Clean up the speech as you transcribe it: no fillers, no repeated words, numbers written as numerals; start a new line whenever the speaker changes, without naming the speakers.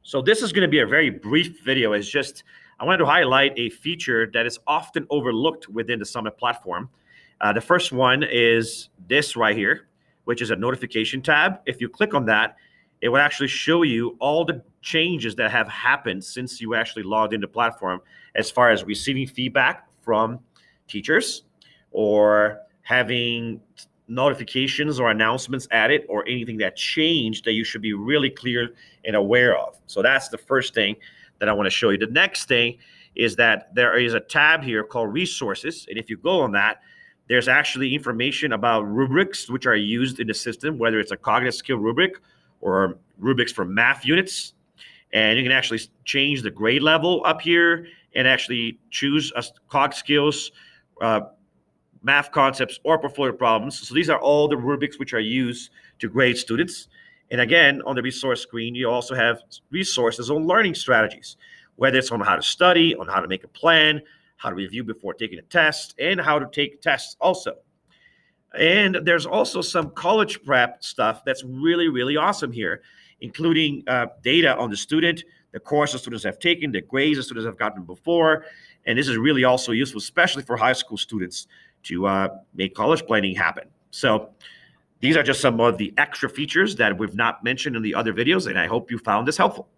So this is going to be a very brief video. It's just, I wanted to highlight a feature that is often overlooked within the Summit platform. The first one is this right here, which is a notification tab. If you click on that, it will actually show you all the changes that have happened since you actually logged into the platform, as far as receiving feedback from teachers or having notifications or announcements added or anything that changed that you should be really clear and aware of. So that's the first thing that I want to show you. The next thing is that there is a tab here called resources. And if you go on that, there's actually information about rubrics which are used in the system, whether it's a cognitive skill rubric or rubrics for math units. And you can actually change the grade level up here and actually choose a cog skills, math concepts, or portfolio problems. So these are all the rubrics which are used to grade students. And again, on the resource screen, you also have resources on learning strategies, whether it's on how to study, on how to make a plan, how to review before taking a test, and how to take tests also. And there's also some college prep stuff that's really, really awesome here, including data on the student, the courses students have taken, the grades the students have gotten before. And this is really also useful, especially for high school students, to make college planning happen. So these are just some of the extra features that we've not mentioned in the other videos, and I hope you found this helpful.